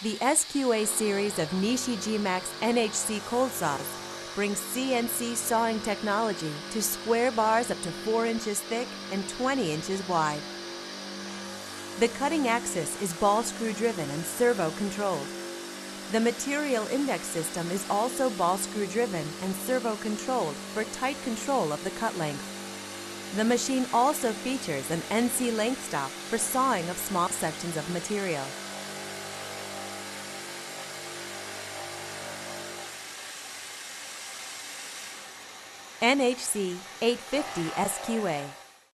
The SQA series of Nishijimax NHC cold saws brings CNC sawing technology to square bars up to 4 inches thick and 20 inches wide. The cutting axis is ball screw driven and servo controlled. The material index system is also ball screw driven and servo controlled for tight control of the cut length. The machine also features an NC length stop for sawing of small sections of material. NHC 850 SQA.